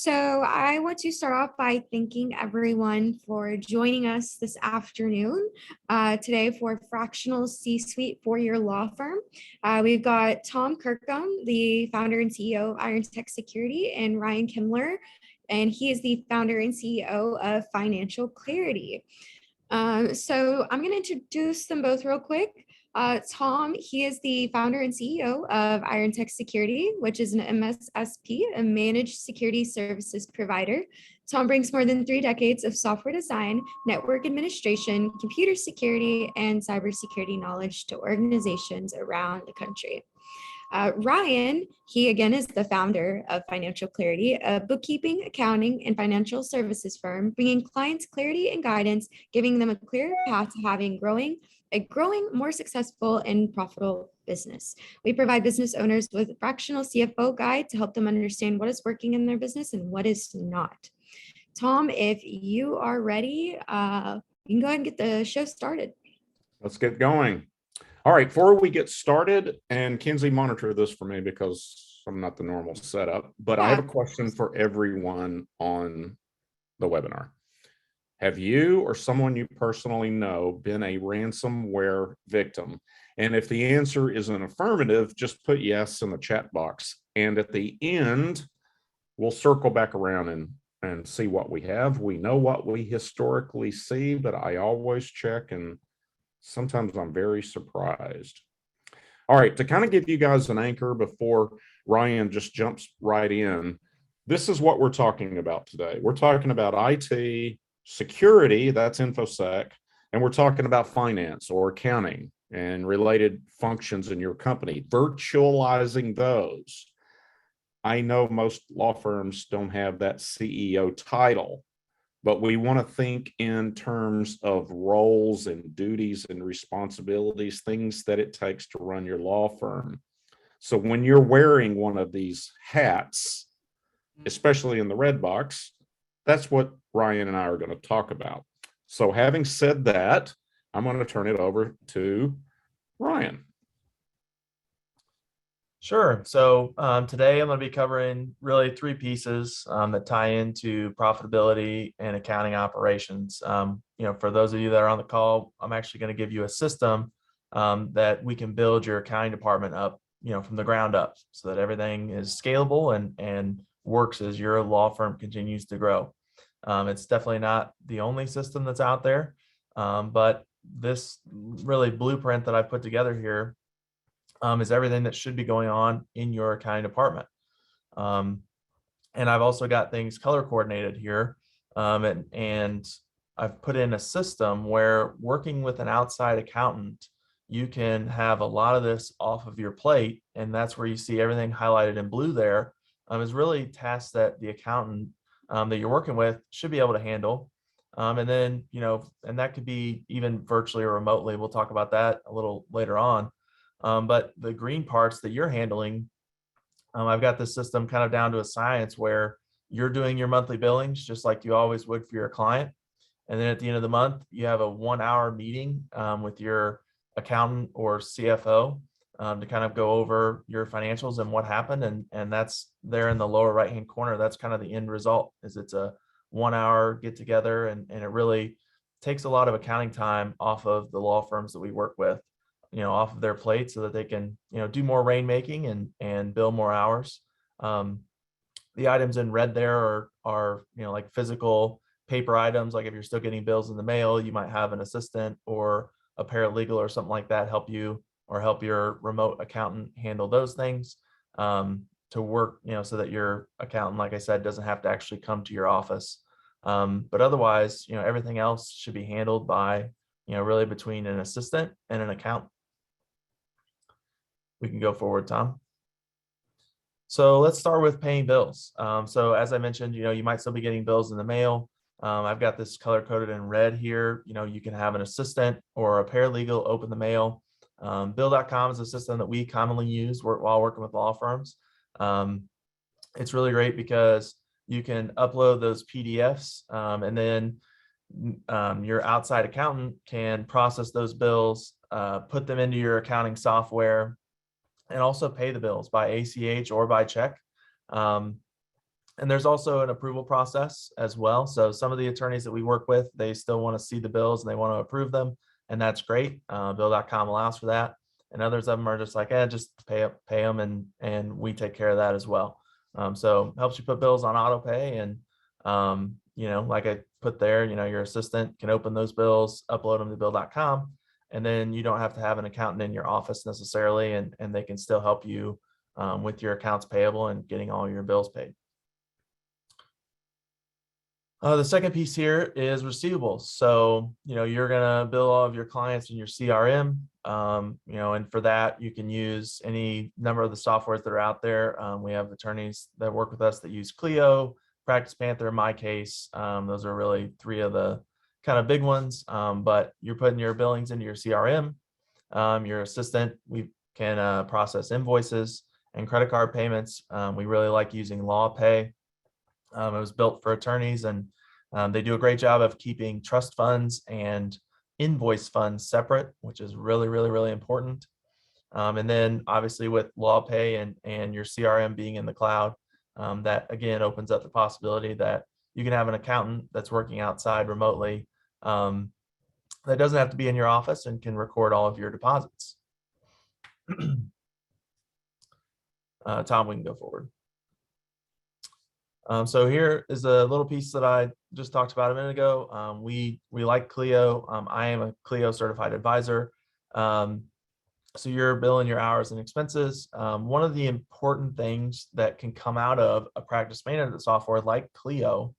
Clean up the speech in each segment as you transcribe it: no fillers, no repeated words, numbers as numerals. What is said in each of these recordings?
So I want to start off by thanking everyone for joining us this afternoon today for Fractional C-Suite four-year law firm. We've got Tom Kirkham, the founder and CEO of IronTech Security, and Ryan Kimler, and he is the founder and CEO of Financial Clarity. So I'm going to introduce them both real quick. Tom, he is the founder and CEO of IronTech Security, which is an MSSP, a managed security services provider. Tom brings more than 3 decades of software design, network administration, computer security, and cybersecurity knowledge to organizations around the country. Ryan, he again is the founder of Financial Clarity, a bookkeeping, accounting, and financial services firm, bringing clients clarity and guidance, giving them a clear path to having a growing, more successful and profitable business. We provide business owners with a fractional CFO guide to help them understand what is working in their business and what is not. Tom, if you are ready, you can go ahead and get the show started. Let's get going. All right, before we get started, and Kenzie, monitor this for me because I'm not the normal setup, but I have a question for everyone on the webinar. Have you or someone you personally know been a ransomware victim? And if the answer is an affirmative, just put yes in the chat box. And at the end, we'll circle back around and see what we have. We know what we historically see, but I always check, and sometimes I'm very surprised. All right, to kind of give you guys an anchor before Ryan just jumps right in, this is what we're talking about today. We're talking about IT, security, that's InfoSec, and we're talking about finance or accounting and related functions in your company, virtualizing those. I know most law firms don't have that CEO title, but we want to think in terms of roles and duties and responsibilities, things that it takes to run your law firm. So when you're wearing one of these hats, especially in the red box, that's what Ryan and I are going to talk about. So having said that, I'm going to turn it over to Ryan. Sure. So today I'm going to be covering really 3 pieces that tie into profitability and accounting operations. For those of you that are on the call, I'm actually going to give you a system that we can build your accounting department up, from the ground up, so that everything is scalable and works as your law firm continues to grow. It's definitely not the only system that's out there, but this really blueprint that I put together here is everything that should be going on in your accounting department. And I've also got things color coordinated here. And I've put in a system where working with an outside accountant, you can have a lot of this off of your plate. And that's where you see everything highlighted in blue there, is really tasks that the accountant that you're working with should be able to handle. And then, and that could be even virtually or remotely. We'll talk about that a little later on. But the green parts that you're handling, I've got this system kind of down to a science where you're doing your monthly billings just like you always would for your client. And then at the end of the month, you have a 1-hour meeting with your accountant or CFO to kind of go over your financials and what happened. And that's there in the lower right-hand corner. That's kind of the end result, is it's a 1-hour get together. And it really takes a lot of accounting time off of the law firms that we work with, off of their plate, so that they can, do more rainmaking and bill more hours. The items in red there are like physical paper items. Like if you're still getting bills in the mail, you might have an assistant or a paralegal or something like that help you, or help your remote accountant handle those things to work, so that your accountant, like I said, doesn't have to actually come to your office. But otherwise, everything else should be handled by, really between an assistant and an accountant. We can go forward, Tom. So let's start with paying bills. So as I mentioned, you might still be getting bills in the mail. I've got this color coded in red here. You can have an assistant or a paralegal open the mail. Bill.com is a system that we commonly use while working with law firms. It's really great because you can upload those PDFs and then your outside accountant can process those bills, put them into your accounting software, and also pay the bills by ACH or by check. And there's also an approval process as well. So some of the attorneys that we work with, they still want to see the bills and they want to approve them. And that's great. Bill.com allows for that. And others of them are just like, just pay them and we take care of that as well. So helps you put bills on auto pay. And, like I put there, your assistant can open those bills, upload them to bill.com. And then you don't have to have an accountant in your office necessarily. And they can still help you with your accounts payable and getting all your bills paid. The second piece here is receivables. So, you're going to bill all of your clients in your CRM, and for that, you can use any number of the softwares that are out there. We have attorneys that work with us that use Clio, Practice Panther, in my case. Those are really three of the kind of big ones, but you're putting your billings into your CRM. Your assistant, we can process invoices and credit card payments. We really like using LawPay. It was built for attorneys, and they do a great job of keeping trust funds and invoice funds separate, which is really, really, really important. And then obviously with LawPay and your CRM being in the cloud, that again opens up the possibility that you can have an accountant that's working outside remotely that doesn't have to be in your office and can record all of your deposits. Tom, we can go forward. So here is a little piece that I just talked about a minute ago. We like Clio. I am a Clio certified advisor. So you're billing your hours and expenses. One of the important things that can come out of a practice management software like Clio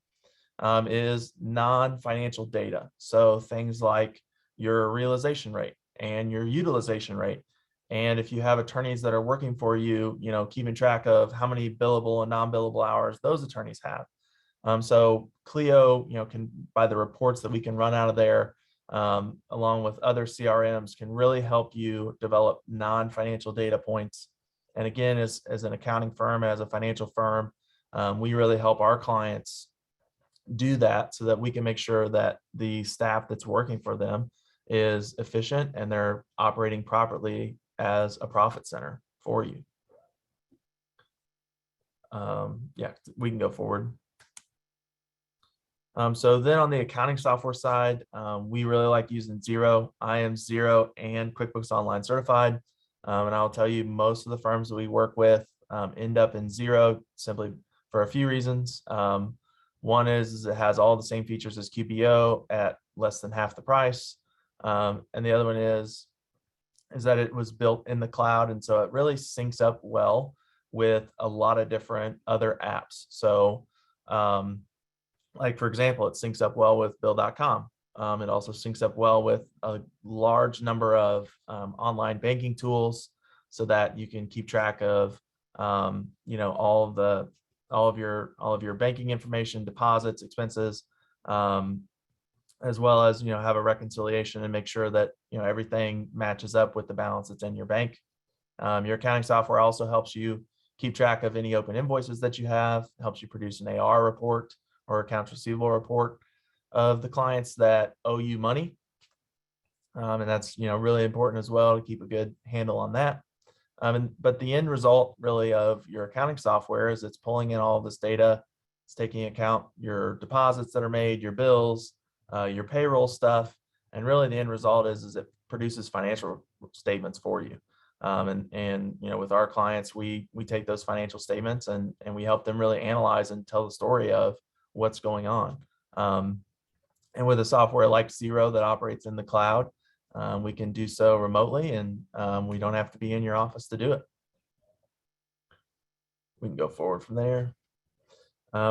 is non-financial data. So things like your realization rate and your utilization rate. And if you have attorneys that are working for you, keeping track of how many billable and non-billable hours those attorneys have. So Clio, can, by the reports that we can run out of there, along with other CRMs, can really help you develop non-financial data points. And again, as an accounting firm, as a financial firm, we really help our clients do that so that we can make sure that the staff that's working for them is efficient and they're operating properly as a profit center for you. Yeah, we can go forward. So then on the accounting software side, we really like using Xero. I am Xero and QuickBooks Online certified. And I'll tell you, most of the firms that we work with end up in Xero simply for a few reasons. One is it has all the same features as QBO at less than half the price. And the other one is that it was built in the cloud. And so it really syncs up well with a lot of different other apps. So like, for example, it syncs up well with bill.com. It also syncs up well with a large number of online banking tools so that you can keep track of, all of your banking information, deposits, expenses, as well as, have a reconciliation and make sure that, everything matches up with the balance that's in your bank. Your accounting software also helps you keep track of any open invoices that you have, helps you produce an AR report or accounts receivable report of the clients that owe you money. And that's, really important as well to keep a good handle on that. But the end result really of your accounting software is it's pulling in all of this data. It's taking account your deposits that are made, your bills, your payroll stuff. And really the end result is it produces financial statements for you. And with our clients, we take those financial statements and we help them really analyze and tell the story of what's going on. And with a software like Xero that operates in the cloud, we can do so remotely, and we don't have to be in your office to do it. We can go forward from there.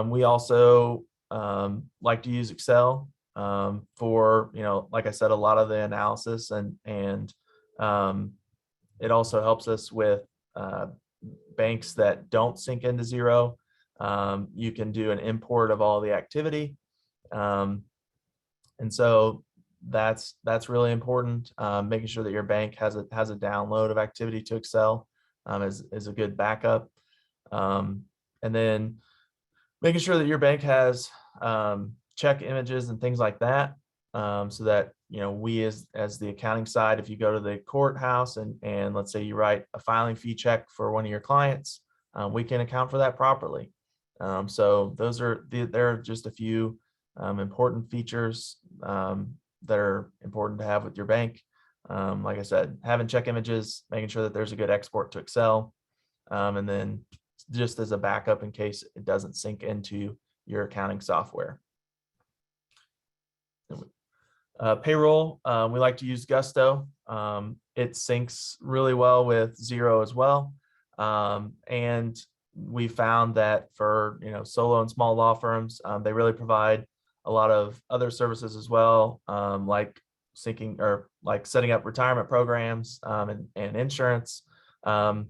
We also like to use Excel for, like I said, a lot of the analysis, and it also helps us with banks that don't sync into Xero. You can do an import of all the activity. And so that's really important. Making sure that your bank has a download of activity to Excel is a good backup. And then making sure that your bank has check images and things like that, so that we as the accounting side, if you go to the courthouse and let's say you write a filing fee check for one of your clients, we can account for that properly. So those are there are just a few important features that are important to have with your bank. Like I said, having check images, making sure that there's a good export to Excel, and then just as a backup in case it doesn't sync into your accounting software. Payroll, we like to use Gusto. It syncs really well with Xero as well. And we found that for solo and small law firms, they really provide a lot of other services as well, like syncing or like setting up retirement programs and insurance. And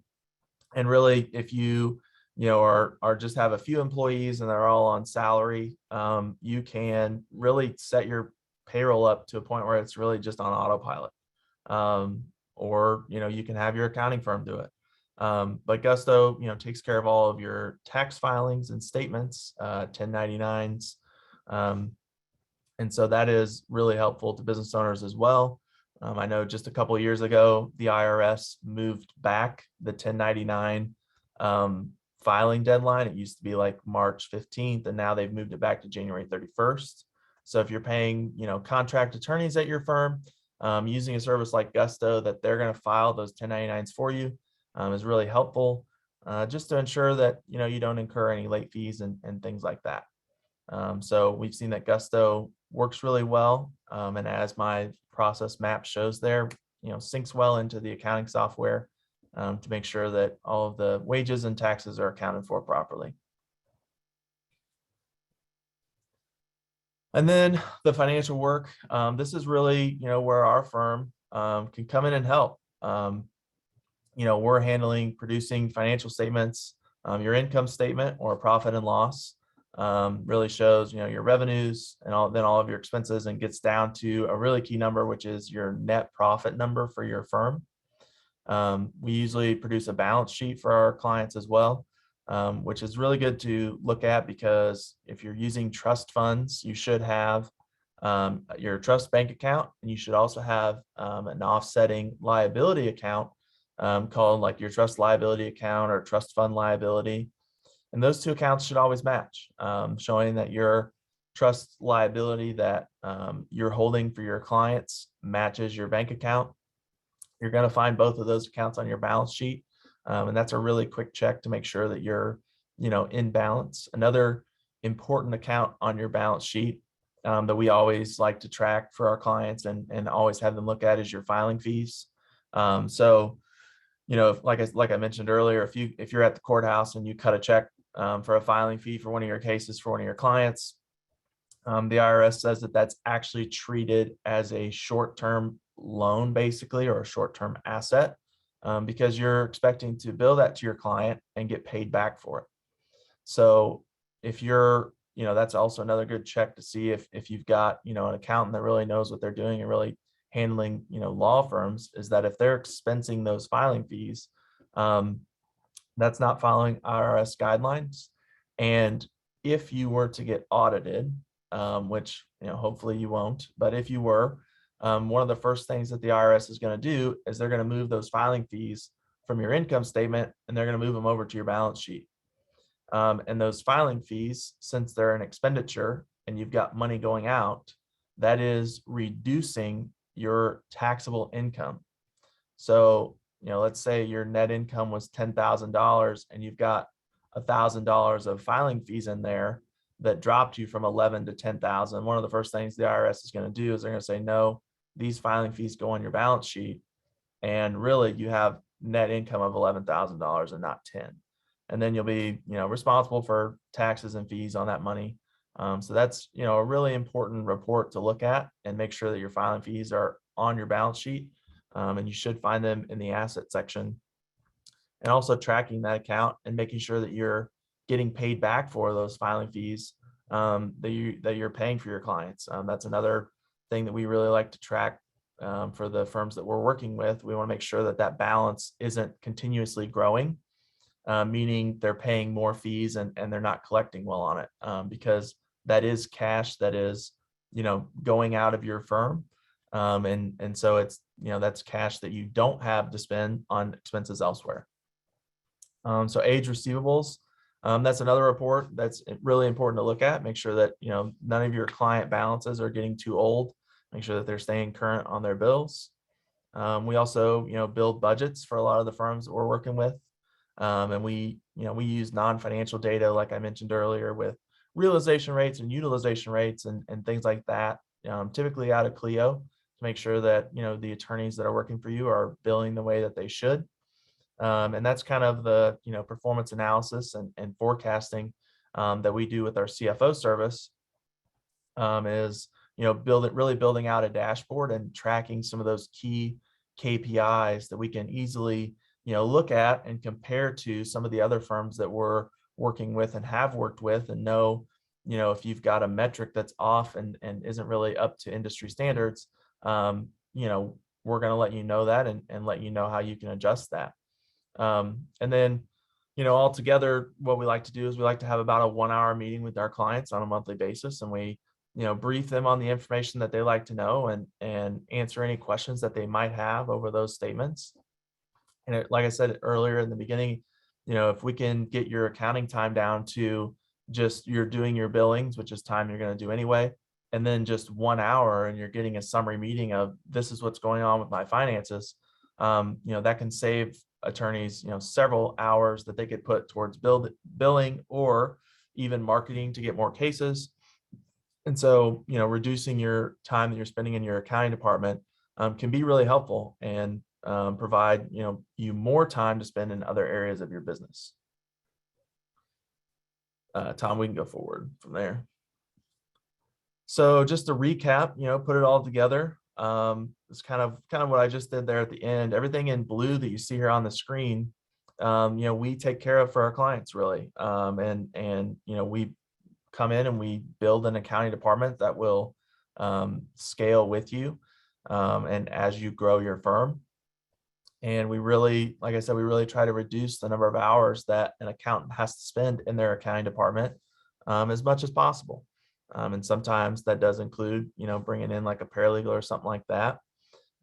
really, if you are just have a few employees and they're all on salary, you can really set your payroll up to a point where it's really just on autopilot. Or you can have your accounting firm do it. But Gusto takes care of all of your tax filings and statements, 1099s. And so that is really helpful to business owners as well. I know just a couple of years ago, the IRS moved back the 1099 filing deadline. It used to be like March 15th, and now they've moved it back to January 31st. So if you're paying, contract attorneys at your firm, using a service like Gusto that they're going to file those 1099s for you is really helpful, just to ensure that, you don't incur any late fees and things like that. So we've seen that Gusto works really well. And as my process map shows there, syncs well into the accounting software to make sure that all of the wages and taxes are accounted for properly. And then the financial work, this is really, where our firm can come in and help. We're producing financial statements. Your income statement or profit and loss really shows, your revenues and all of your expenses, and gets down to a really key number, which is your net profit number for your firm. We usually produce a balance sheet for our clients as well, which is really good to look at, because if you're using trust funds, you should have your trust bank account, and you should also have an offsetting liability account called like your trust liability account or trust fund liability. And those two accounts should always match, showing that your trust liability that you're holding for your clients matches your bank account. You're going to find both of those accounts on your balance sheet. And that's a really quick check to make sure that you're, in balance. Another important account on your balance sheet that we always like to track for our clients and always have them look at is your filing fees. So, like I mentioned earlier, if you're at the courthouse and you cut a check for a filing fee for one of your cases for one of your clients, the IRS says that that's actually treated as a short-term loan, basically, or a short-term asset, because you're expecting to bill that to your client and get paid back for it. So if you're, that's also another good check to see if you've got, an accountant that really knows what they're doing and really handling, law firms, is that if they're expensing those filing fees, that's not following IRS guidelines. And if you were to get audited, which, hopefully you won't, but if you were, one of the first things that the IRS is going to do is they're going to move those filing fees from your income statement, and they're going to move them over to your balance sheet. And those filing fees, since they're an expenditure and you've got money going out, that is reducing your taxable income. So, let's say your net income was $10,000 and you've got $1,000 of filing fees in there that dropped you from 11 to 10,000. One of the first things the IRS is going to do is they're going to say, no, these filing fees go on your balance sheet, and really you have net income of $11,000 and not 10. And then you'll be, responsible for taxes and fees on that money. So that's, a really important report to look at and make sure that your filing fees are on your balance sheet. And you should find them in the asset section, and also tracking that account and making sure that you're getting paid back for those filing fees that you're paying for your clients. That's another thing that we really like to track for the firms that we're working with. We want to make sure that that balance isn't continuously growing, meaning they're paying more fees and they're not collecting well on it, because that is cash that is, going out of your firm. And so it's, that's cash that you don't have to spend on expenses elsewhere. So age receivables, That's another report that's really important to look at. Make sure that, you know, none of your client balances are getting too old. Make sure that they're staying current on their bills. We also, you know, build budgets for a lot of the firms that we're working with. And we use non-financial data, like I mentioned earlier, with realization rates and utilization rates and things like that, typically out of Clio, to make sure that, you know, the attorneys that are working for you are billing the way that they should. And that's kind of the, you know, performance analysis and forecasting that we do with our CFO service, is, you know, really building out a dashboard and tracking some of those key KPIs that we can easily, you know, look at and compare to some of the other firms that we're working with and have worked with, and know, you know, if you've got a metric that's off and isn't really up to industry standards, you know, we're going to let you know that and let you know how you can adjust that. And then, you know, altogether, what we like to do is we like to have about a 1-hour meeting with our clients on a monthly basis, and we, you know, brief them on the information that they like to know and answer any questions that they might have over those statements. And like I said earlier in the beginning, you know, if we can get your accounting time down to just you're doing your billings, which is time you're going to do anyway, and then just 1 hour and you're getting a summary meeting of this is what's going on with my finances, you know, that can save attorneys, you know, several hours that they could put towards billing or even marketing to get more cases. And so, you know, reducing your time that you're spending in your accounting department can be really helpful and provide, you know, you more time to spend in other areas of your business. Tom, we can go forward from there. So just to recap, you know, put it all together. It's kind of what I just did there at the end. Everything in blue that you see here on the screen, you know, we take care of for our clients, really. And you know, we come in and we build an accounting department that will scale with you and as you grow your firm. And we really, like I said, we really try to reduce the number of hours that an accountant has to spend in their accounting department as much as possible. And sometimes that does include, you know, bringing in like a paralegal or something like that.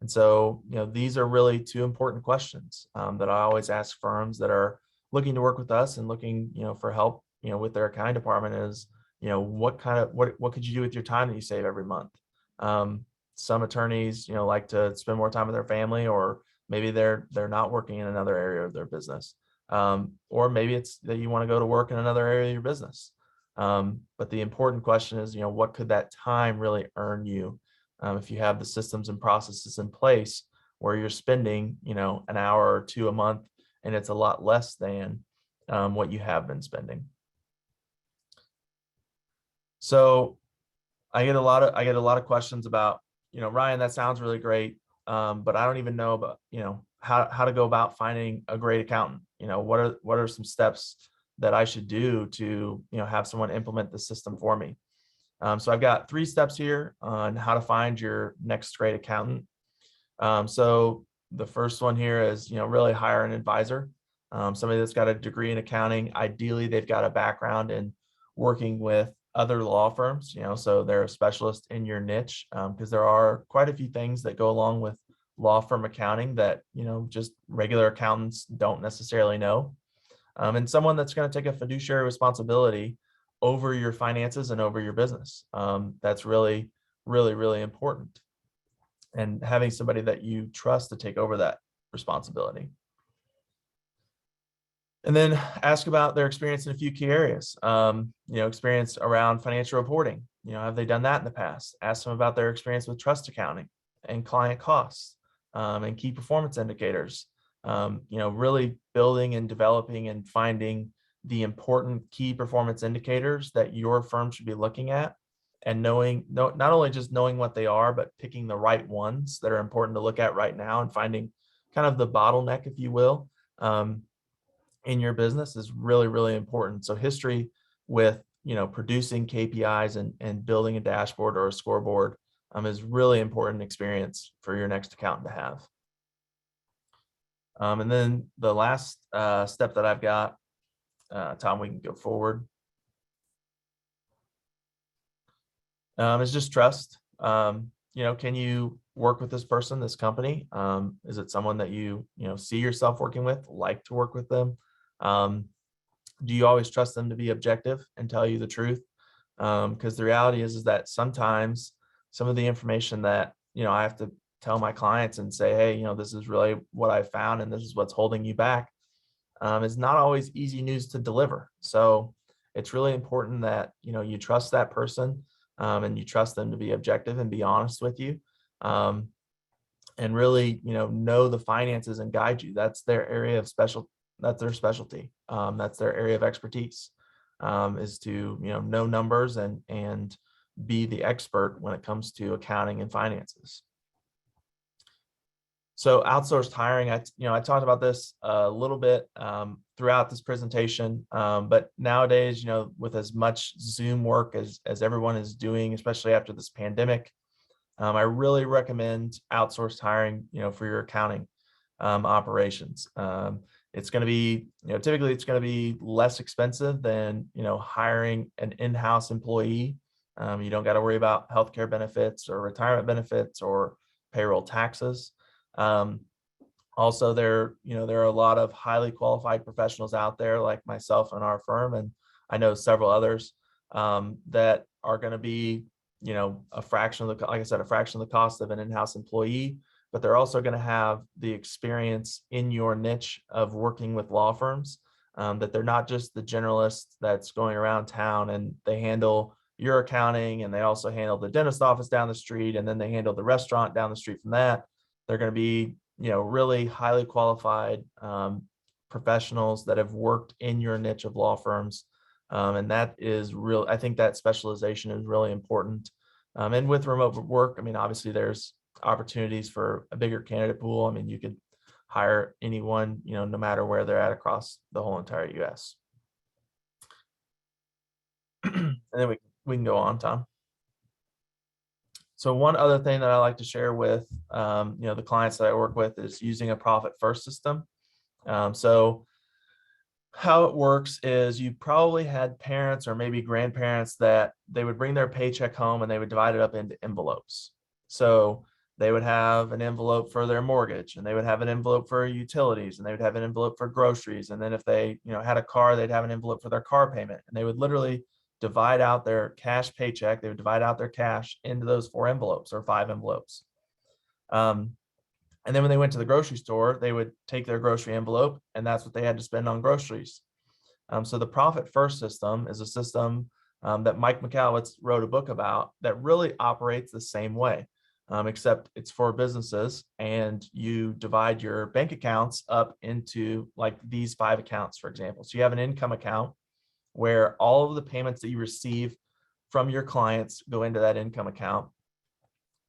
And so, you know, these are really two important questions that I always ask firms that are looking to work with us and looking, you know, for help, you know, with their accounting department is, you know, what could you do with your time that you save every month? Some attorneys, you know, like to spend more time with their family, or maybe they're not working in another area of their business. Or maybe it's that you want to go to work in another area of your business. But the important question is, you know, what could that time really earn you? If you have the systems and processes in place where you're spending, you know, an hour or two a month, and it's a lot less than what you have been spending. So I get a lot of questions about, you know, Ryan, that sounds really great, but I don't even know about, you know, how to go about finding a great accountant. You know, what are some steps that I should do to, you know, have someone implement the system for me? So I've got 3 steps here on how to find your next great accountant. So the first one here is, you know, really hire an advisor, somebody that's got a degree in accounting. Ideally, they've got a background in working with other law firms, you know, so they're a specialist in your niche, because there are quite a few things that go along with law firm accounting that, you know, just regular accountants don't necessarily know. And someone that's going to take a fiduciary responsibility over your finances and over your business. That's really, really, really important. And having somebody that you trust to take over that responsibility. And then ask about their experience in a few key areas. You know, experience around financial reporting. You know, have they done that in the past? Ask them about their experience with trust accounting and client costs and key performance indicators. You know, really building and developing and finding the important key performance indicators that your firm should be looking at, and knowing, not only just knowing what they are, but picking the right ones that are important to look at right now, and finding kind of the bottleneck, if you will, in your business is really, really important. So history with, you know, producing KPIs and building a dashboard or a scoreboard is really important experience for your next accountant to have. And then the last step that I've got, Tom, we can go forward, is just trust. You know, can you work with this person, this company? Is it someone that you know, see yourself working with, like to work with them? do you always trust them to be objective and tell you the truth? Because the reality is that sometimes some of the information that, I have to tell my clients and say, hey, this is really what I found and this is what's holding you back, is not always easy news to deliver. So it's really important that, you trust that person, and you trust them to be objective and be honest with you. And really, know the finances and guide you. That's their area of that's their specialty. That's their area of expertise, is to, know numbers and be the expert when it comes to accounting and finances. So outsourced hiring, I talked about this a little bit throughout this presentation, but nowadays, with as much Zoom work as everyone is doing, especially after this pandemic, I really recommend outsourced hiring, for your accounting operations. It's going to be, typically it's going to be less expensive than, hiring an in-house employee. You don't got to worry about healthcare benefits or retirement benefits or payroll taxes. Also, there are a lot of highly qualified professionals out there like myself and our firm, and I know several others that are going to be, a fraction of the, like I said, a fraction of the cost of an in-house employee, but they're also going to have the experience in your niche of working with law firms, that they're not just the generalist that's going around town and they handle your accounting and they also handle the dentist office down the street and then they handle the restaurant down the street from that. They're going to be, really highly qualified professionals that have worked in your niche of law firms. And that is real. I think that specialization is really important. And with remote work, obviously there's opportunities for a bigger candidate pool. You could hire anyone, no matter where they're at across the whole entire US. And then we can go on, Tom. So one other thing that I like to share with, the clients that I work with is using a profit first system. So how it works is you probably had parents or maybe grandparents that they would bring their paycheck home and they would divide it up into envelopes. So they would have an envelope for their mortgage and they would have an envelope for utilities and they would have an envelope for groceries. And then if they, had a car, they'd have an envelope for their car payment, and they would literally divide out their cash paycheck. They would divide out their cash into those 4 envelopes or 5 envelopes. And then when they went to the grocery store, they would take their grocery envelope and that's what they had to spend on groceries. So the profit first system is a system that Mike McAlowitz wrote a book about that really operates the same way, except it's for businesses, and you divide your bank accounts up into like these 5 accounts, for example. So you have an income account where all of the payments that you receive from your clients go into that income account.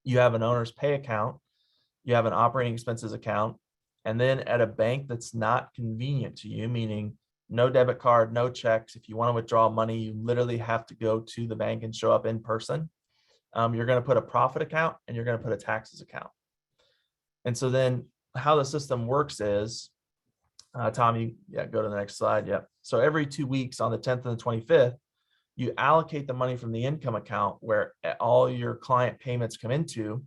You have an owner's pay account, you have an operating expenses account, and then at a bank that's not convenient to you, meaning no debit card, no checks. If you want to withdraw money, you literally have to go to the bank and show up in person. You're going to put a profit account and you're going to put a taxes account. And so then how the system works is, Tommy, go to the next slide. Yep. So every 2 weeks on the 10th and the 25th, you allocate the money from the income account where all your client payments come into,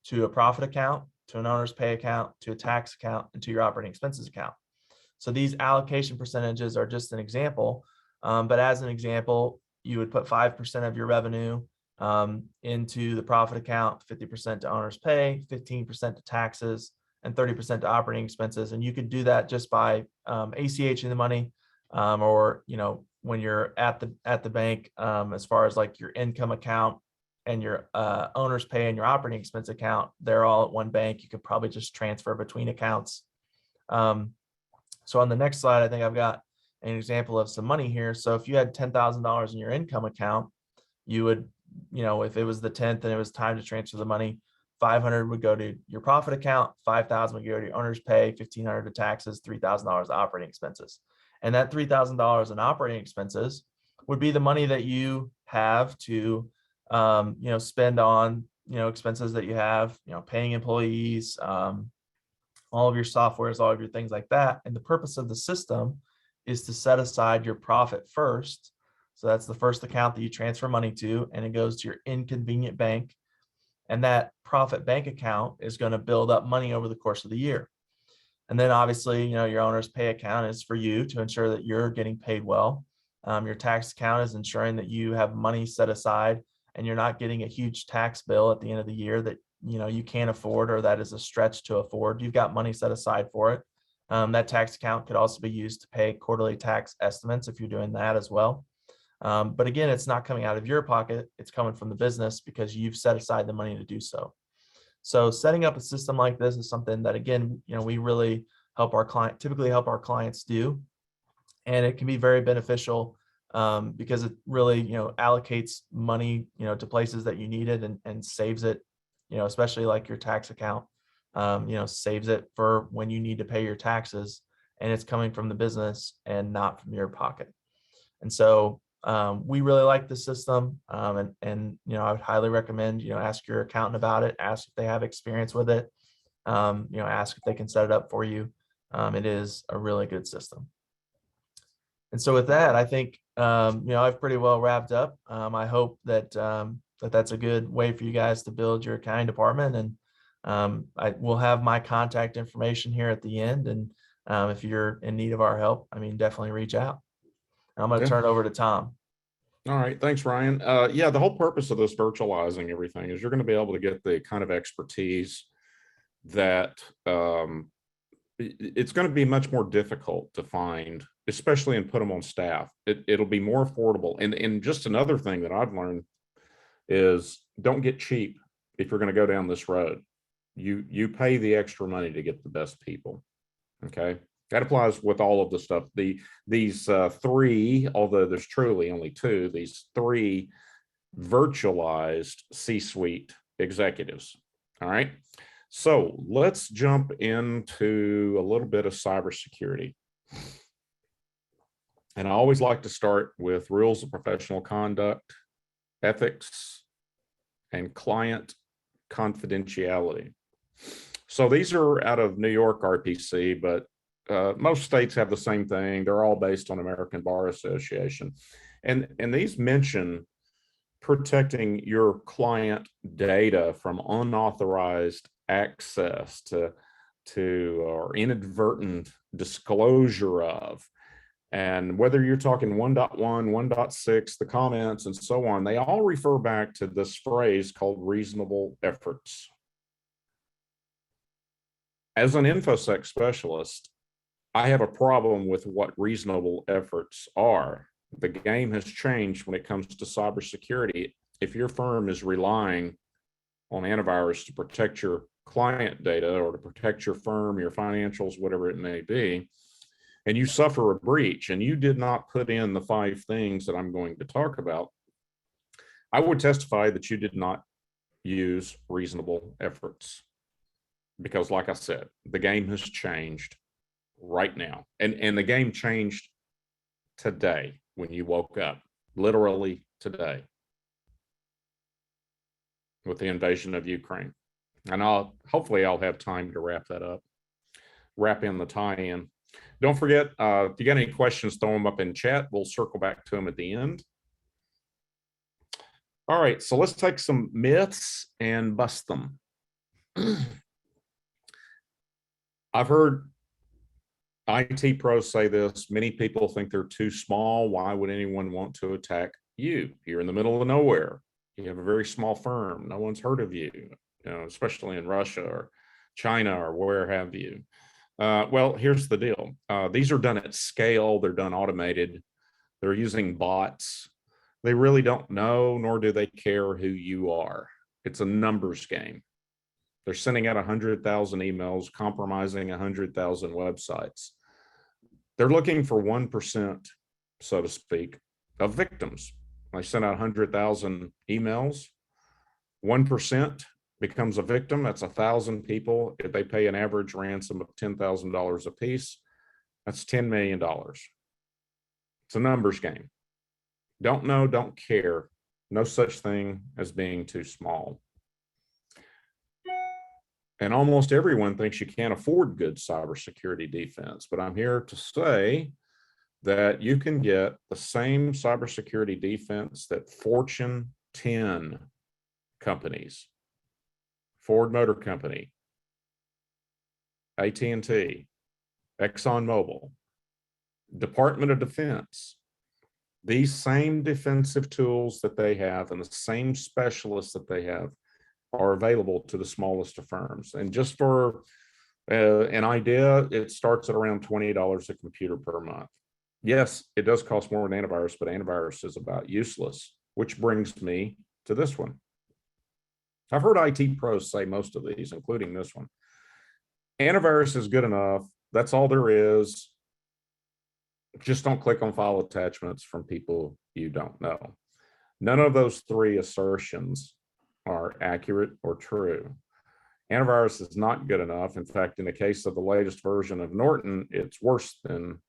to a profit account, to an owner's pay account, to a tax account, and to your operating expenses account. So these allocation percentages are just an example. But as an example, you would put 5% of your revenue into the profit account, 50% to owner's pay, 15% to taxes, and 30% to operating expenses. And you could do that just by ACHing the money, or when you're at the bank, as far as like your income account and your owner's pay and your operating expense account, they're all at one bank. You could probably just transfer between accounts. So on the next slide, I think I've got an example of some money here. So if you had $10,000 in your income account, you would, if it was the 10th and it was time to transfer the money, 500 would go to your profit account, 5,000 would go to your owner's pay, 1,500 to taxes, $3,000 to operating expenses. And that $3,000 in operating expenses would be the money that you have to, spend on, expenses that you have, paying employees, all of your softwares, all of your things like that. And the purpose of the system is to set aside your profit first. So that's the first account that you transfer money to, and it goes to your inconvenient bank. And that profit bank account is going to build up money over the course of the year. And then obviously, your owner's pay account is for you to ensure that you're getting paid well. Your tax account is ensuring that you have money set aside and you're not getting a huge tax bill at the end of the year that you can't afford, or that is a stretch to afford. You've got money set aside for it. That tax account could also be used to pay quarterly tax estimates if you're doing that as well. But again, it's not coming out of your pocket. It's coming from the business because you've set aside the money to do so. So setting up a system like this is something that, again, we really typically help our clients do. And it can be very beneficial because it really, allocates money, to places that you need it, and saves it, especially like your tax account, saves it for when you need to pay your taxes, and it's coming from the business and not from your pocket. And so we really like the system, and I would highly recommend, ask your accountant about it, ask if they have experience with it, ask if they can set it up for you. It is a really good system. And so with that, I think, I've pretty well wrapped up. I hope that that's a good way for you guys to build your accounting department. And I will have my contact information here at the end. And if you're in need of our help, definitely reach out. I'm going to turn it over to Tom. All right. Thanks, Ryan. Yeah, the whole purpose of this virtualizing everything is you're going to be able to get the kind of expertise that it's going to be much more difficult to find, especially and put them on staff. It'll be more affordable. And just another thing that I've learned is don't get cheap if you're going to go down this road. You pay the extra money to get the best people. Okay. That applies with all of the stuff. These three, although there's truly only two, these three virtualized C-suite executives. All right. So let's jump into a little bit of cybersecurity. And I always like to start with rules of professional conduct, ethics, and client confidentiality. So these are out of New York RPC, but most states have the same thing. They're all based on American Bar Association. And these mention protecting your client data from unauthorized access to or inadvertent disclosure of. And whether you're talking 1.1, 1.6, the comments and so on, they all refer back to this phrase called reasonable efforts. As an InfoSec specialist, I have a problem with what reasonable efforts are. The game has changed when it comes to cybersecurity. If your firm is relying on antivirus to protect your client data or to protect your firm, your financials, whatever it may be, and you suffer a breach and you did not put in the 5 things that I'm going to talk about, I would testify that you did not use reasonable efforts. Because like I said, the game has changed right now. And the game changed today when you woke up, literally today, with the invasion of Ukraine. And hopefully I'll have time to wrap that up, wrap in the tie-in. Don't forget, if you got any questions, throw them up in chat. We'll circle back to them at the end. All right, so let's take some myths and bust them. I've heard IT pros say this. Many people think they're too small. Why would anyone want to attack you? You're in the middle of nowhere. You have a very small firm. No one's heard of you, especially in Russia or China or where have you. Well, here's the deal. These are done at scale. They're done automated. They're using bots. They really don't know, nor do they care who you are. It's a numbers game. They're sending out 100,000 emails, compromising 100,000 websites. They're looking for 1%, so to speak, of victims. They send out 100,000 emails. 1% becomes a victim. That's 1,000 people. If they pay an average ransom of $10,000 a piece, that's $10 million. It's a numbers game. Don't know, don't care. No such thing as being too small. And almost everyone thinks you can't afford good cybersecurity defense, but I'm here to say that you can get the same cybersecurity defense that Fortune 10 companies, Ford Motor Company, AT&T, ExxonMobil, Department of Defense. These same defensive tools that they have and the same specialists that they have are available to the smallest of firms. And just for an idea, it starts at around $20 a computer per month. Yes, it does cost more than antivirus, but antivirus is about useless, which brings me to this one. I've heard IT pros say most of these, including this one. Antivirus is good enough. That's all there is. Just don't click on file attachments from people you don't know. None of those three assertions are accurate or true. Antivirus is not good enough. In fact, in the case of the latest version of Norton, it's worse than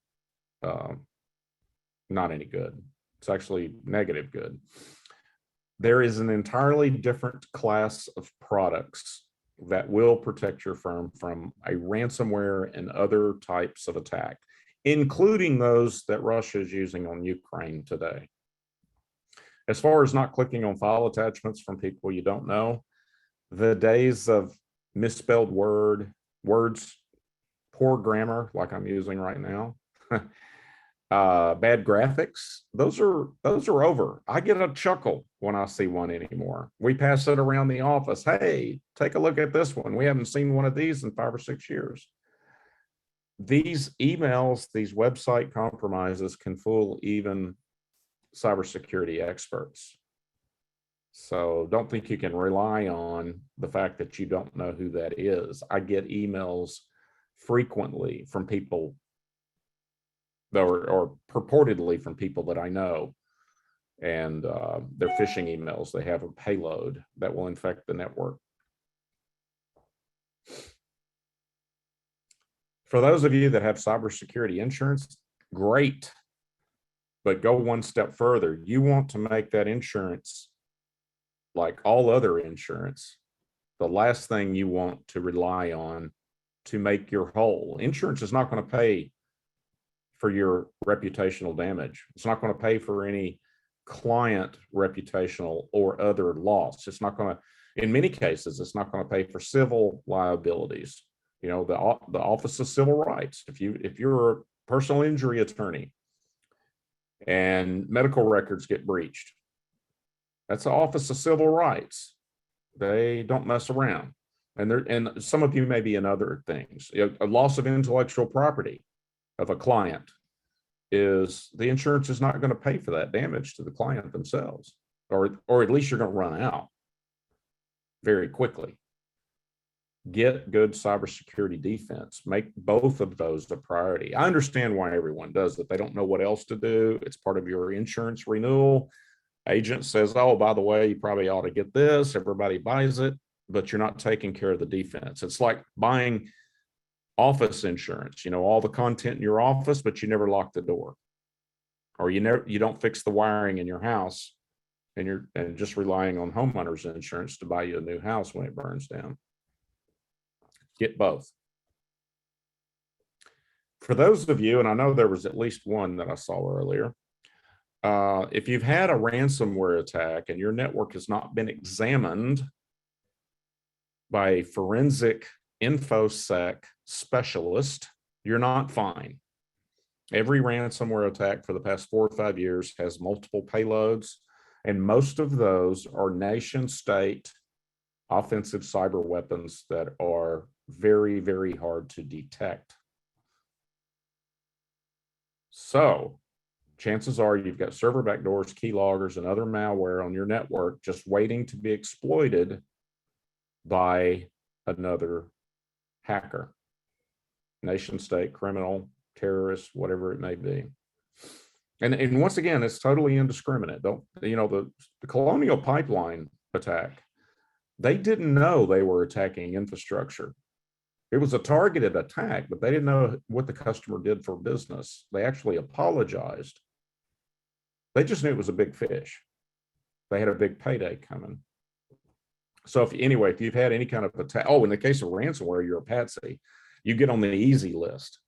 not any good. It's actually negative good. There is an entirely different class of products that will protect your firm from a ransomware and other types of attack, including those that Russia is using on Ukraine today. As far as not clicking on file attachments from people you don't know, the days of misspelled words, poor grammar, like I'm using right now, bad graphics, those are over. I get a chuckle when I see one anymore. We pass it around the office. Hey, take a look at this one. We haven't seen one of these in 5 or 6 years. These emails, these website compromises can fool even cybersecurity experts. So don't think you can rely on the fact that you don't know who that is. I get emails frequently from people or purportedly from people that I know, and they're phishing emails. They have a payload that will infect the network. For those of you that have cybersecurity insurance, great, but go one step further. You want to make that insurance, like all other insurance, the last thing you want to rely on to make your whole. Insurance is not going to pay for your reputational damage. It's not going to pay for any client reputational or other loss. It's not going to, in many cases, it's not going to pay for civil liabilities. You know, the Office of Civil Rights. If you're a personal injury attorney and medical records get breached, that's the Office of Civil Rights. They don't mess around. And some of you may be in other things. A loss of intellectual property of a client is, the insurance is not going to pay for that damage to the client themselves, or at least you're going to run out very quickly. Get good cybersecurity defense. Make both of those a priority. I understand why everyone does it. They don't know what else to do. It's part of your insurance renewal. Agent says, oh, by the way, you probably ought to get this. Everybody buys it, but you're not taking care of the defense. It's like buying office insurance, you know, all the content in your office, but you never lock the door, or you don't fix the wiring in your house, and you're just relying on homeowners insurance to buy you a new house when it burns down. Get both. For those of you, and I know there was at least one that I saw earlier, if you've had a ransomware attack and your network has not been examined by a forensic InfoSec specialist, you're not fine. Every ransomware attack for the past 4 or 5 years has multiple payloads, and most of those are nation state offensive cyber weapons that are very, very hard to detect. So chances are you've got server backdoors, keyloggers, and other malware on your network just waiting to be exploited by another hacker, nation state, criminal, terrorist, whatever it may be. And once again, it's totally indiscriminate. The Colonial Pipeline attack, they didn't know they were attacking infrastructure. It was a targeted attack, but they didn't know what the customer did for business. They actually apologized. They just knew it was a big fish. They had a big payday coming. So if you've had any kind of attack, in the case of ransomware, you're a patsy. You get on the easy list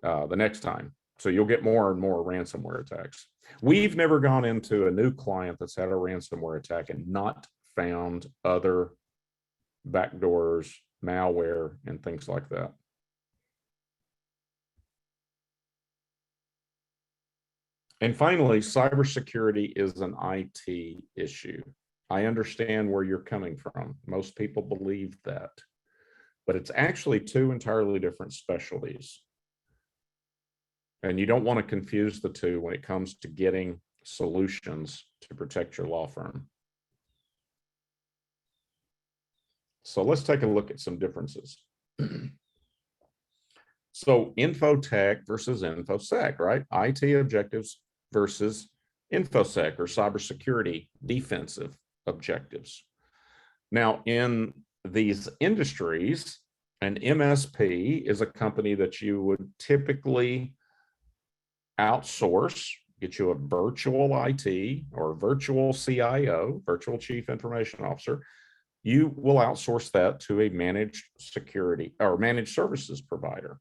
the next time. So you'll get more and more ransomware attacks. We've never gone into a new client that's had a ransomware attack and not found other backdoors, malware, and things like that. And finally, cybersecurity is an IT issue. I understand where you're coming from. Most people believe that, but it's actually two entirely different specialties. And you don't want to confuse the two when it comes to getting solutions to protect your law firm. So let's take a look at some differences. So infotech versus infosec, right? IT objectives versus infosec or cybersecurity defensive objectives. Now, in these industries, an MSP is a company that you would typically outsource, get you a virtual IT or virtual CIO, virtual chief information officer. You will outsource that to a managed security or managed services provider.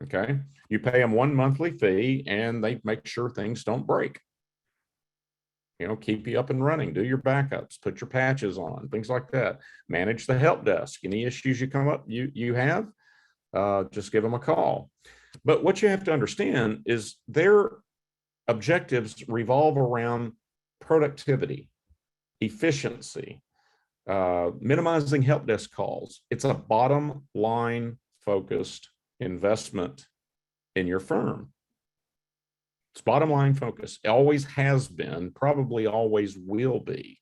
Okay. You pay them one monthly fee and they make sure things don't break. You know, keep you up and running, do your backups, put your patches on, things like that. Manage the help desk. Any issues you have, just give them a call. But what you have to understand is their objectives revolve around productivity, efficiency, minimizing help desk calls. It's a bottom line focused investment in your firm. It's bottom line focus. It always has been, probably always will be.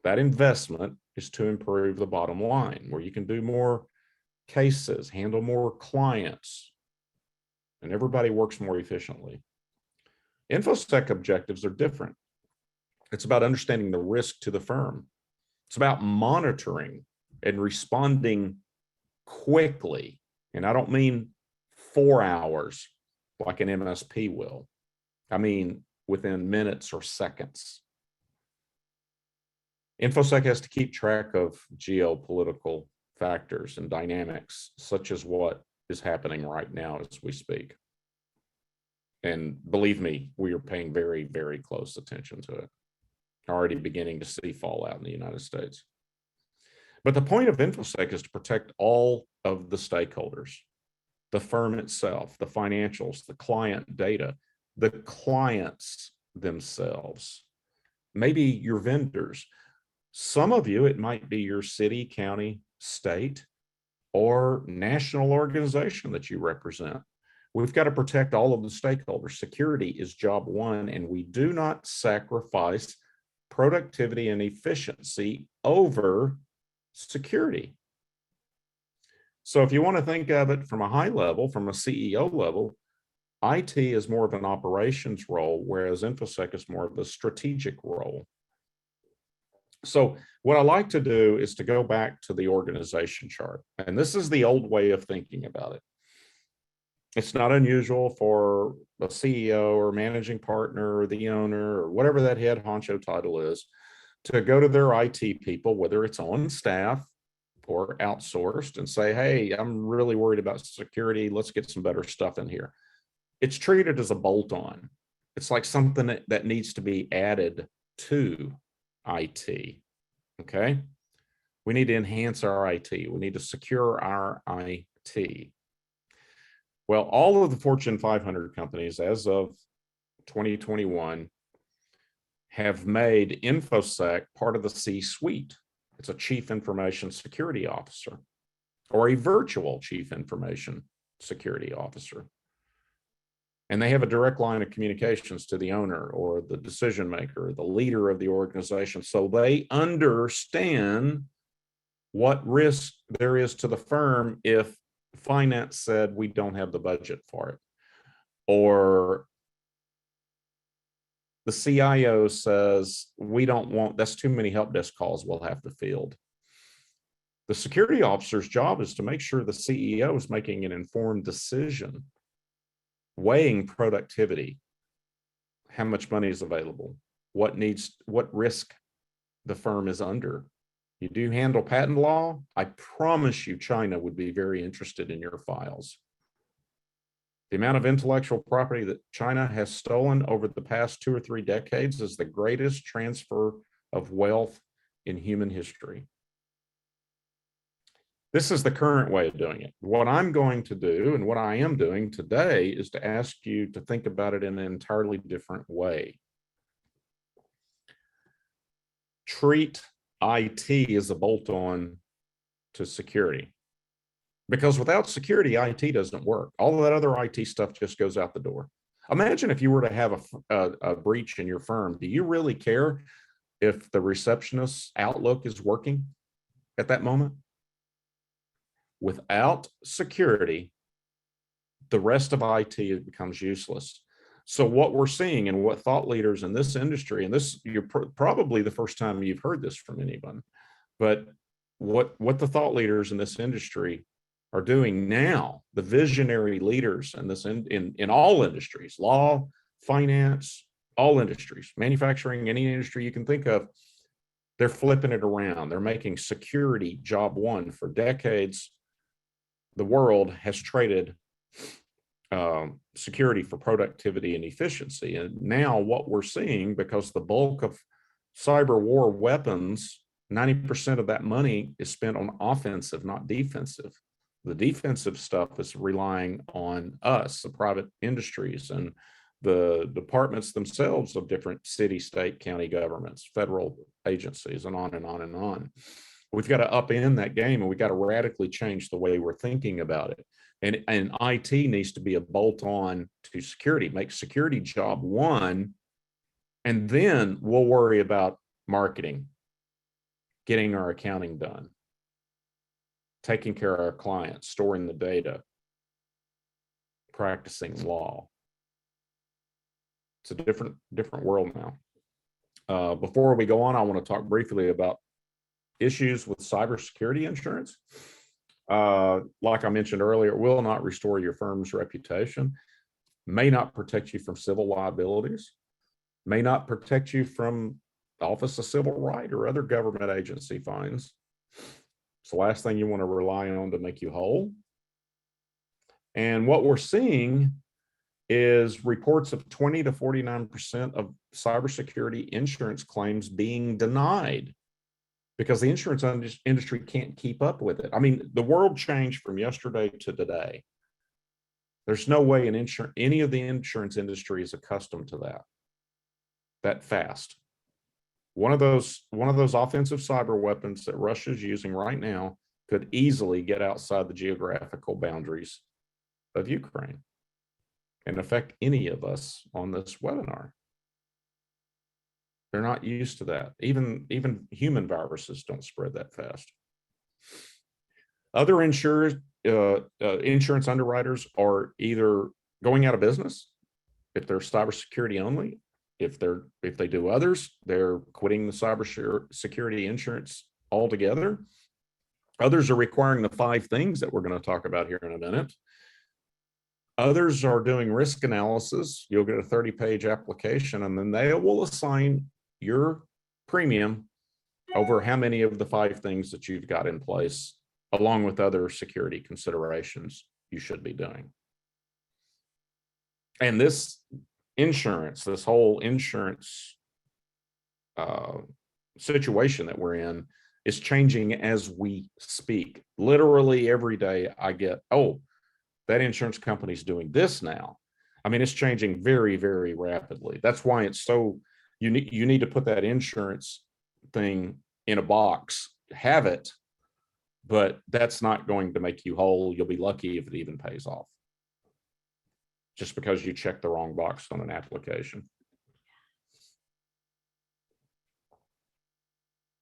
That investment is to improve the bottom line, where you can do more cases, handle more clients, and everybody works more efficiently. InfoSec objectives are different. It's about understanding the risk to the firm. It's about monitoring and responding quickly. And I don't mean 4 hours like an MSP will. I mean within minutes or seconds. InfoSec has to keep track of geopolitical factors and dynamics, such as what is happening right now as we speak. And believe me, we are paying very, very close attention to it. Already beginning to see fallout in the United States. But the point of InfoSec is to protect all of the stakeholders, the firm itself, the financials, the client data, the clients themselves, maybe your vendors. Some of you, it might be your city, county, state, or national organization that you represent. We've got to protect all of the stakeholders. Security is job one, and we do not sacrifice productivity and efficiency over security. So if you want to think of it from a high level, from a CEO level, IT is more of an operations role, whereas InfoSec is more of a strategic role. So what I like to do is to go back to the organization chart. And this is the old way of thinking about it. It's not unusual for a CEO or managing partner or the owner or whatever that head honcho title is to go to their IT people, whether it's on staff or outsourced, and say, hey, I'm really worried about security. Let's get some better stuff in here. It's treated as a bolt-on. It's like something that needs to be added to IT. Okay. We need to enhance our IT. We need to secure our IT. Well, all of the Fortune 500 companies as of 2021 have made InfoSec part of the C-suite. It's a chief information security officer or a virtual chief information security officer. And they have a direct line of communications to the owner or the decision maker, the leader of the organization. So they understand what risk there is to the firm if finance said we don't have the budget for it, or the CIO says we don't want, that's too many help desk calls we'll have to field. The security officer's job is to make sure the CEO is making an informed decision, weighing productivity, how much money is available, what risk the firm is under. You do handle patent law, I promise you China would be very interested in your files. The amount of intellectual property that China has stolen over the past 2 or 3 decades is the greatest transfer of wealth in human history. This is the current way of doing it. What I'm going to do and what I am doing today is to ask you to think about it in an entirely different way. Treat IT as a bolt-on to security. Because without security, IT doesn't work. All of that other IT stuff just goes out the door. Imagine if you were to have a breach in your firm. Do you really care if the receptionist's Outlook is working at that moment? Without security, the rest of IT becomes useless. So what we're seeing and what thought leaders in this industry, and this, you're probably the first time you've heard this from anyone, but what the thought leaders in this industry are doing now, the visionary leaders in this in all industries, law, finance, all industries, manufacturing, any industry you can think of, they're flipping it around. They're making security job one. For decades, the world has traded security for productivity and efficiency. And now what we're seeing, because the bulk of cyber war weapons, 90% of that money is spent on offensive, not defensive. The defensive stuff is relying on us, the private industries, and the departments themselves of different city, state, county governments, federal agencies, and on and on and on. We've got to upend that game, and we've got to radically change the way we're thinking about it. And IT needs to be a bolt-on to security, make security job one, and then we'll worry about marketing, getting our accounting done, taking care of our clients, storing the data, practicing law. It's a different world now. Before we go on, I want to talk briefly about issues with cybersecurity insurance. Like I mentioned earlier, it will not restore your firm's reputation, may not protect you from civil liabilities, may not protect you from the Office of Civil Right or other government agency fines. It's the last thing you want to rely on to make you whole. And what we're seeing is reports of 20 to 49% of cybersecurity insurance claims being denied because the insurance industry can't keep up with it. I mean, the world changed from yesterday to today. There's no way any of the insurance industry is accustomed to that fast. One of those offensive cyber weapons that Russia's using right now could easily get outside the geographical boundaries of Ukraine and affect any of us on this webinar. They're not used to that. Even human viruses don't spread that fast. Other insurance underwriters are either going out of business if they're cybersecurity only. If they do others, they're quitting the cybersecurity insurance altogether. Others are requiring the 5 things that we're going to talk about here in a minute. Others are doing risk analysis. You'll get a 30-page application, and then they will assign your premium over how many of the 5 things that you've got in place, along with other security considerations you should be doing. And this whole insurance situation that we're in is changing as we speak. Literally every day I get, oh, that insurance company's doing this now. I mean, it's changing very, very rapidly. That's why it's so, you need to put that insurance thing in a box, have it, but that's not going to make you whole. You'll be lucky if it even pays off, just because you checked the wrong box on an application.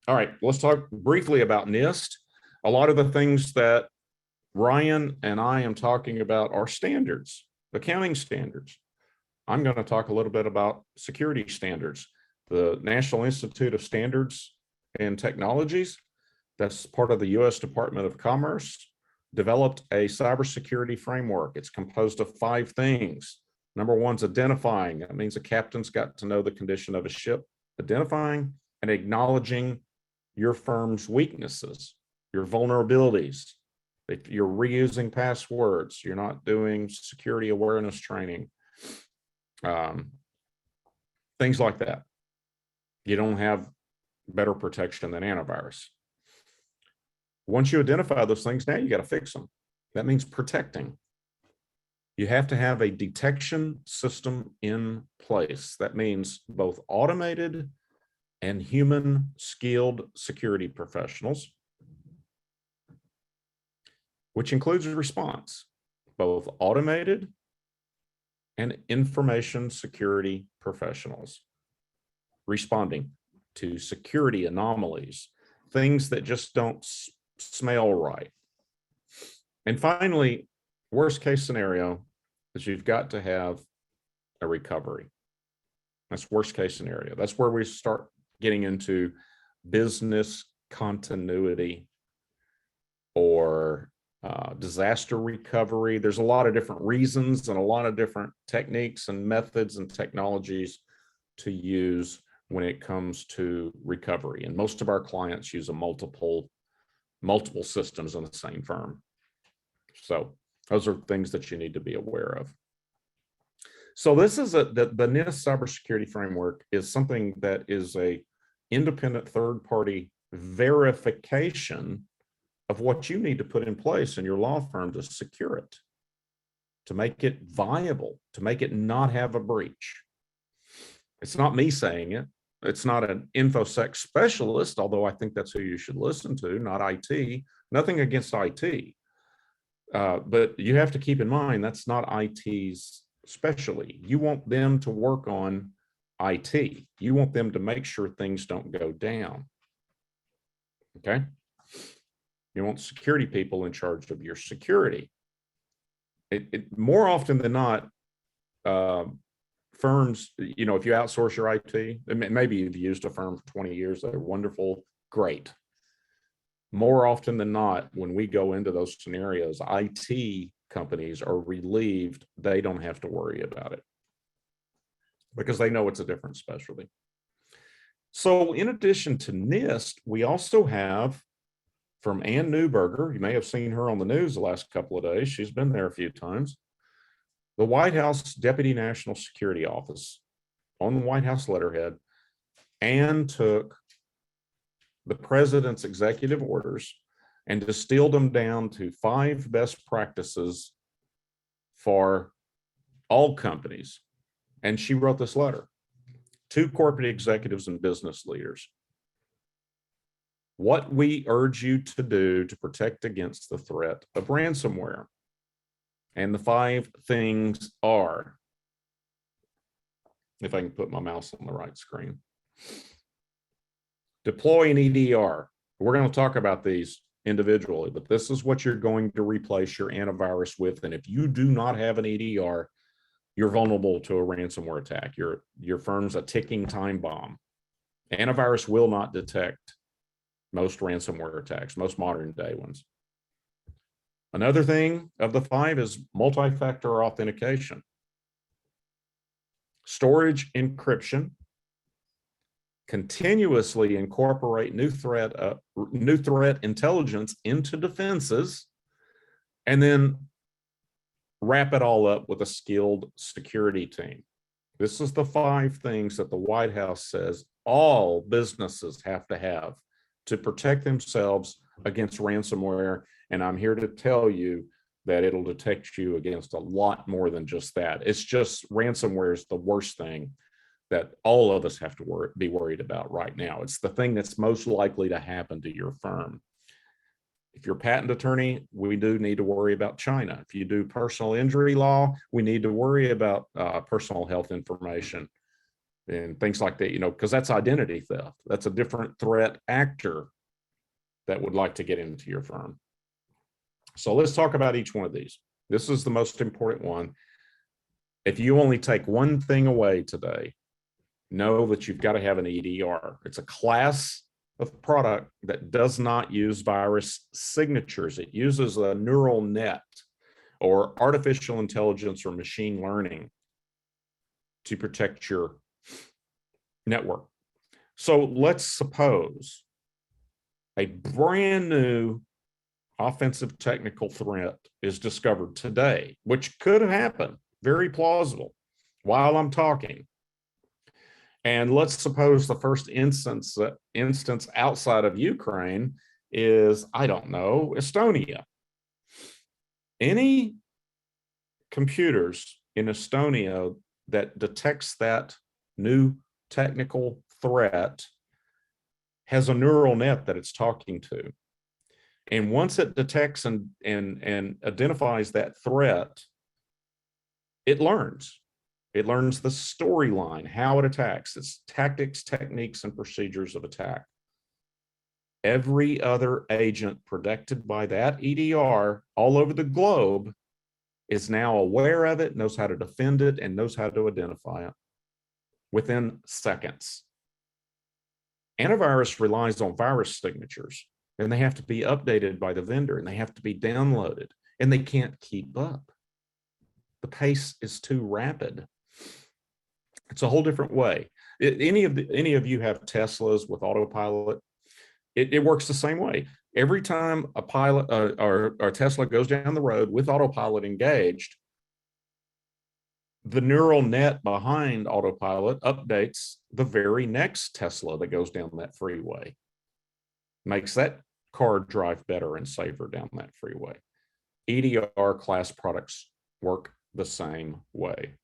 All right, let's talk briefly about NIST. A lot of the things that Ryan and I am talking about are standards, accounting standards. I'm going to talk a little bit about security standards. The National Institute of Standards and Technologies, that's part of the U.S. Department of Commerce, developed a cybersecurity framework. It's composed of 5 things. Number 1's identifying. That means a captain's got to know the condition of a ship. Identifying and acknowledging your firm's weaknesses, your vulnerabilities. If you're reusing passwords, you're not doing security awareness training, things like that. You don't have better protection than antivirus. Once you identify those things, now you got to fix them. That means protecting. You have to have a detection system in place. That means both automated and human skilled security professionals, which includes response, both automated and information security professionals, responding to security anomalies, things that just don't smell right. And finally, worst case scenario is you've got to have a recovery. That's worst case scenario. That's where we start getting into business continuity or disaster recovery. There's a lot of different reasons and a lot of different techniques and methods and technologies to use when it comes to recovery. And most of our clients use a multiple systems in the same firm. So those are things that you need to be aware of. So this is the NIST cybersecurity framework is something that is a independent third-party verification of what you need to put in place in your law firm to secure it, to make it viable, to make it not have a breach. It's not me saying it. It's not an InfoSec specialist, although I think that's who you should listen to, not IT. Nothing against IT. But you have to keep in mind, that's not IT's specialty. You want them to work on IT. You want them to make sure things don't go down. Okay? You want security people in charge of your security. More often than not, firms, if you outsource your IT, maybe you've used a firm for 20 years, they're wonderful, great. More often than not, when we go into those scenarios, IT companies are relieved they don't have to worry about it because they know it's a different specialty. So in addition to NIST, we also have from Ann Neuberger, you may have seen her on the news the last couple of days, she's been there a few times, the White House Deputy National Security Office on the White House letterhead, Ann took the president's executive orders and distilled them down to 5 best practices for all companies. And she wrote this letter to corporate executives and business leaders. What we urge you to do to protect against the threat of ransomware. And the 5 things are, if I can put my mouse on the right screen. Deploy an EDR. We're going to talk about these individually, but this is what you're going to replace your antivirus with. And if you do not have an EDR, you're vulnerable to a ransomware attack. Your firm's a ticking time bomb. Antivirus will not detect most ransomware attacks, most modern day ones. Another thing of the 5 is multi-factor authentication. Storage encryption. Continuously incorporate new threat intelligence into defenses, and then wrap it all up with a skilled security team. This is the 5 things that the White House says all businesses have to have to protect themselves against ransomware. And I'm here to tell you that it'll detect you against a lot more than just that. It's just ransomware is the worst thing that all of us have to be worried about right now. It's the thing that's most likely to happen to your firm. If you're a patent attorney, we do need to worry about China. If you do personal injury law, we need to worry about personal health information and things like that, because that's identity theft. That's a different threat actor that would like to get into your firm. So let's talk about each one of these. This is the most important one. If you only take one thing away today, know that you've got to have an EDR. It's a class of product that does not use virus signatures. It uses a neural net or artificial intelligence or machine learning to protect your network. So let's suppose a brand new offensive technical threat is discovered today, which could happen, very plausible, while I'm talking. And let's suppose the first instance outside of Ukraine is, I don't know, Estonia. Any computers in Estonia that detects that new technical threat has a neural net that it's talking to. And once it detects and identifies that threat, it learns. It learns the storyline, how it attacks, its tactics, techniques, and procedures of attack. Every other agent protected by that EDR all over the globe is now aware of it, knows how to defend it, and knows how to identify it within seconds. Antivirus relies on virus signatures, and they have to be updated by the vendor, and they have to be downloaded, and they can't keep up. The pace is too rapid. It's a whole different way. Any of you have Teslas with autopilot? It works the same way. Every time a pilot or a Tesla goes down the road with autopilot engaged, the neural net behind autopilot updates the very next Tesla that goes down that freeway, makes that car drive better and safer down that freeway. EDR class products work the same way.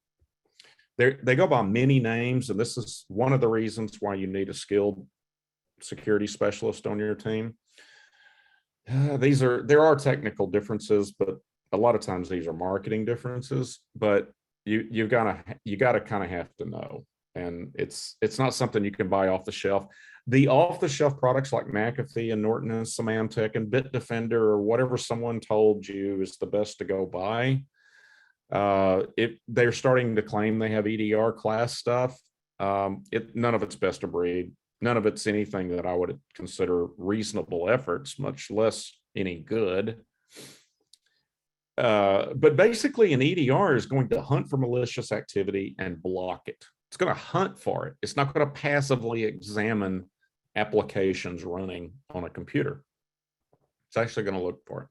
They go by many names, and this is one of the reasons why you need a skilled security specialist on your team. There are technical differences, but a lot of times these are marketing differences. But you gotta kind of have to know, and it's not something you can buy off the shelf. The off the shelf products like McAfee and Norton and Symantec and Bitdefender or whatever someone told you is the best to go buy. They're starting to claim they have EDR class stuff. None of it's best of breed. None of it's anything that I would consider reasonable efforts, much less any good. But basically an EDR is going to hunt for malicious activity and block it. It's going to hunt for it. It's not going to passively examine applications running on a computer. It's actually going to look for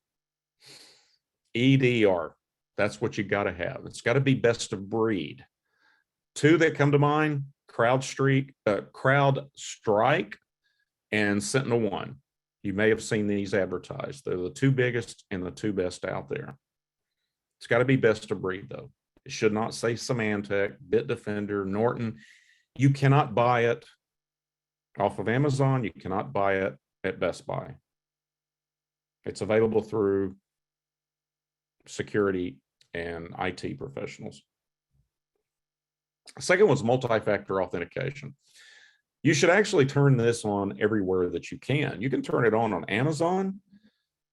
it. EDR, that's what you got to have. It's got to be best of breed. Two that come to mind: CrowdStrike and SentinelOne. You may have seen these advertised. They're the two biggest and the two best out there. It's got to be best of breed, though. It should not say Symantec, Bitdefender, Norton. You cannot buy it off of Amazon. You cannot buy it at Best Buy. It's available through security and IT professionals. Second one's multi-factor authentication. You should actually turn this on everywhere that you can. You can turn it on Amazon.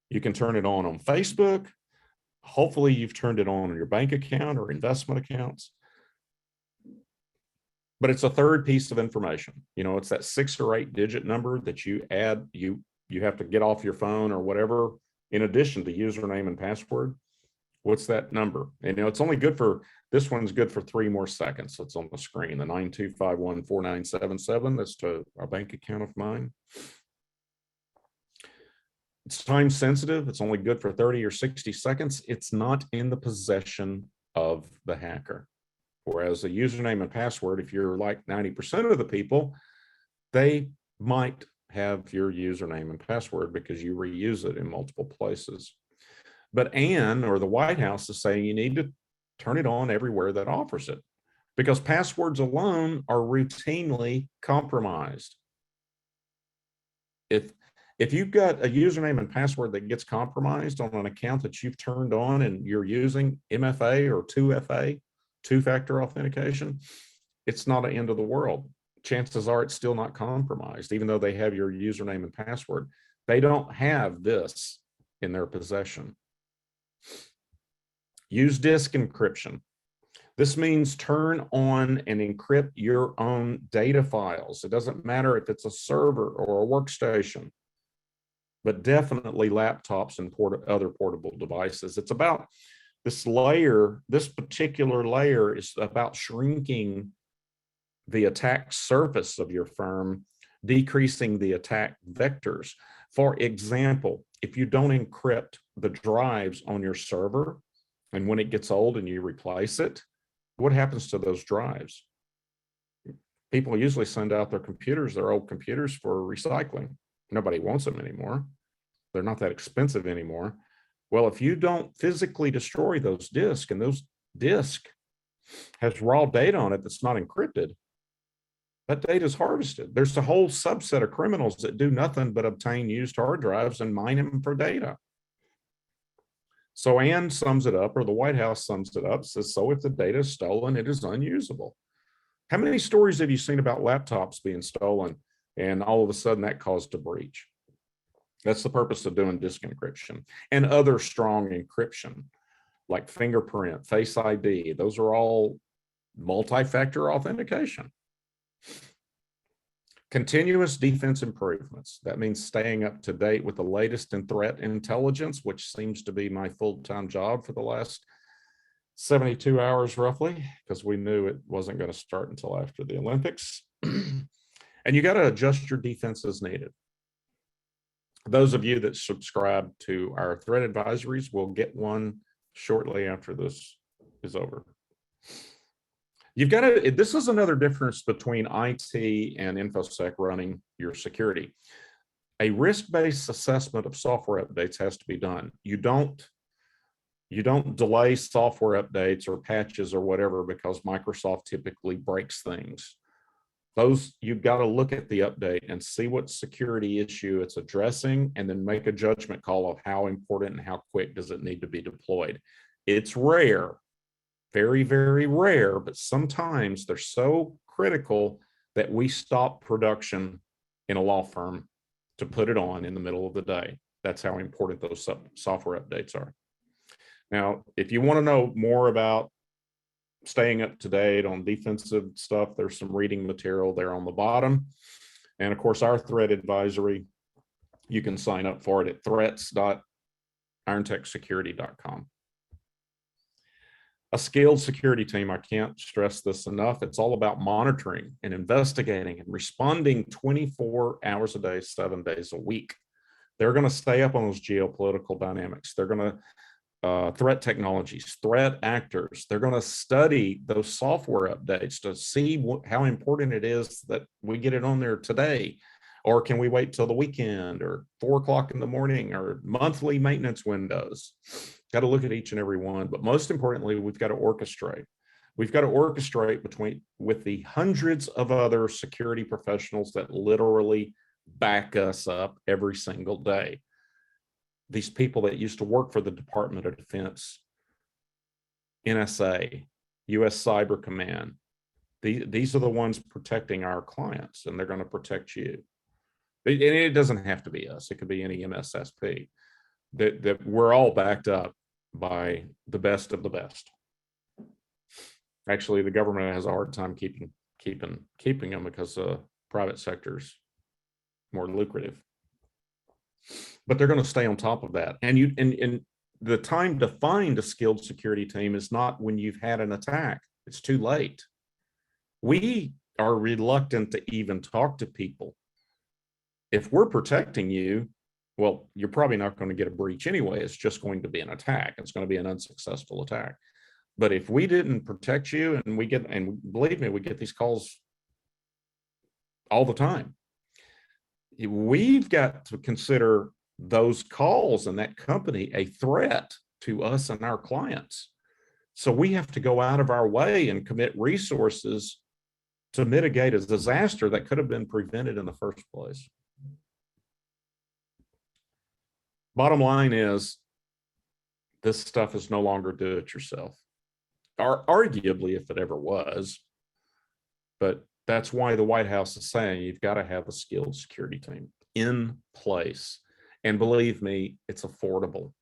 You can turn it on Facebook. Hopefully you've turned it on your bank account or investment accounts. But it's a third piece of information. You know, it's that 6 or 8 digit number that you add, you have to get off your phone or whatever, in addition to username and password. What's that number? And, you know, it's only good for, this one's good for 3 more seconds. It's on the screen, the 92514977. That's to a bank account of mine. It's time sensitive. It's only good for 30 or 60 seconds. It's not in the possession of the hacker. Whereas a username and password, if you're like 90% of the people, they might have your username and password because you reuse it in multiple places. But Anne or the White House is saying you need to turn it on everywhere that offers it, because passwords alone are routinely compromised. If you've got a username and password that gets compromised on an account that you've turned on and you're using MFA or 2FA, two-factor authentication, it's not an end of the world. Chances are it's still not compromised, even though they have your username and password. They don't have this in their possession. Use disk encryption. This means turn on and encrypt your own data files. It doesn't matter if it's a server or a workstation, but definitely laptops and other portable devices. It's about this layer, this particular layer is about shrinking the attack surface of your firm, decreasing the attack vectors. For example, if you don't encrypt the drives on your server, and when it gets old and you replace it, what happens to those drives? People usually send out their old computers for recycling. Nobody wants them anymore. they're not that expensive anymore. Well, if you don't physically destroy those disks, and those disk has raw data on it that's not encrypted, that data is harvested. There's a whole subset of criminals that do nothing but obtain used hard drives and mine them for data. So Ann sums it up, or the White House sums it up, says, so if the data is stolen, it is unusable. How many stories have you seen about laptops being stolen and all of a sudden that caused a breach? That's the purpose of doing disk encryption and other strong encryption like fingerprint, Face ID. Those are all multi-factor authentication. Continuous defense improvements. That means staying up to date with the latest in threat intelligence, which seems to be my full-time job for the last 72 hours roughly, because we knew it wasn't going to start until after the Olympics. And you got to adjust your defense as needed. Those of you that subscribe to our threat advisories will get one shortly after this is over. You've got to, this is another difference between IT and InfoSec running your security. A risk-based assessment of software updates has to be done. You don't delay software updates or patches or whatever because Microsoft typically breaks things. Those, you've got to look at the update and see what security issue it's addressing, and then make a judgment call of how important and how quick does it need to be deployed. It's rare, very, very rare, but sometimes they're so critical that we stop production in a law firm to put it on in the middle of the day. That's how important those software updates are. Now, if you want to know more about staying up to date on defensive stuff, there's some reading material there on the bottom. And of course, our threat advisory, you can sign up for it at threats.irontechsecurity.com. A skilled security team, I can't stress this enough. It's all about monitoring and investigating and responding 24 hours a day, 7 days a week. They're going to stay up on those geopolitical dynamics. They're going to threat technologies, threat actors. They're going to study those software updates to see how important it is that we get it on there today, or can we wait till the weekend, or 4 o'clock in the morning, or monthly maintenance windows. Got to look at each and every one, but most importantly, we've got to orchestrate. We've got to orchestrate with the hundreds of other security professionals that literally back us up every single day. These people that used to work for the Department of Defense, NSA, US Cyber Command, these are the ones protecting our clients, and they're going to protect you. And it doesn't have to be us. It could be any MSSP. That we're all backed up by the best of the best. Actually, the government has a hard time keeping them because private sector's more lucrative. But they're going to stay on top of that. And the time to find a skilled security team is not when you've had an attack. It's too late. We are reluctant to even talk to people. If we're protecting you, well, you're probably not going to get a breach anyway. It's just going to be an attack. It's going to be an unsuccessful attack. But if we didn't protect you, and believe me, we get these calls all the time. We've got to consider those calls and that company a threat to us and our clients. So we have to go out of our way and commit resources to mitigate a disaster that could have been prevented in the first place. Bottom line is, this stuff is no longer do it yourself. Or arguably, if it ever was, but that's why the White House is saying you've got to have a skilled security team in place. And believe me, it's affordable.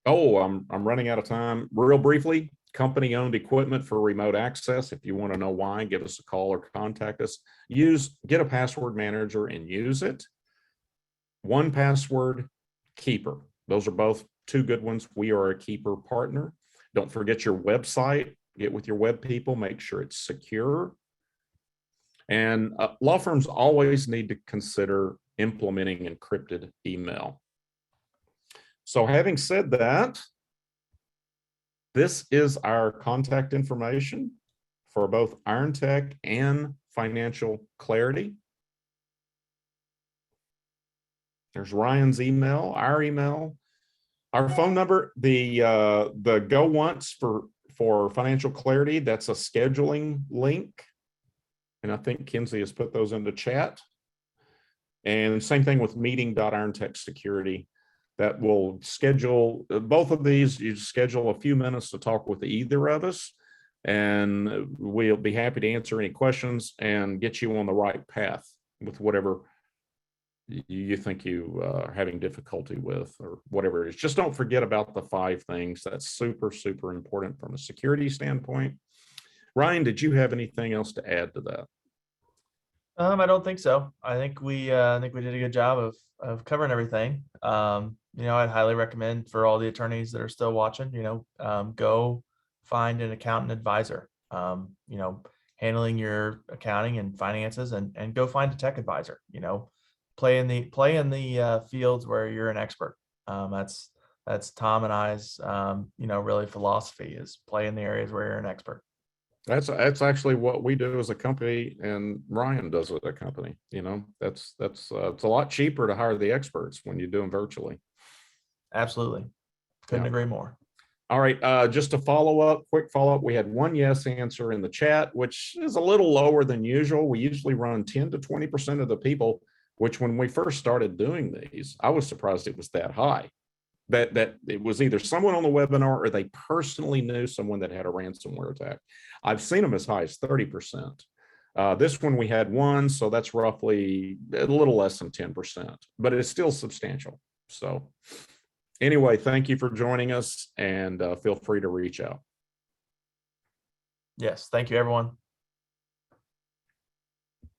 Oh, I'm running out of time. Real briefly, company-owned equipment for remote access. If you want to know why, give us a call or contact us. Get a password manager and use it. 1Password, Keeper. Those are both two good ones. We are a Keeper partner. Don't forget your website. Get with your web people. Make sure it's secure. And law firms always need to consider implementing encrypted email. So having said that, this is our contact information. for both IronTech and Financial Clarity. There's Ryan's email, our email, our phone number, the go once for Financial Clarity. That's a scheduling link. And I think Kinsey has put those into chat. And same thing with meeting.IronTech Security. That will schedule both of these. You schedule a few minutes to talk with either of us, and we'll be happy to answer any questions and get you on the right path with whatever you think you are having difficulty with, or whatever it is. Just don't forget about the 5 things. That's super, super important from a security standpoint. Ryan, did you have anything else to add to that? I don't think so. I think we did a good job of covering everything. I'd highly recommend for all the attorneys that are still watching, go find an accountant advisor, handling your accounting and finances, and go find a tech advisor, play in the fields where you're an expert. That's Tom and I's, really philosophy is play in the areas where you're an expert. That's actually what we do as a company, and Ryan does with a company. It's a lot cheaper to hire the experts when you do them virtually. Absolutely. Couldn't agree more. All right. Just to quick follow up. We had 1 yes answer in the chat, which is a little lower than usual. We usually run 10 to 20% of the people, which when we first started doing these, I was surprised it was that high. That it was either someone on the webinar or they personally knew someone that had a ransomware attack. I've seen them as high as 30%. This one we had 1, so that's roughly a little less than 10%, but it's still substantial. So anyway, thank you for joining us, and feel free to reach out. Yes, thank you, everyone.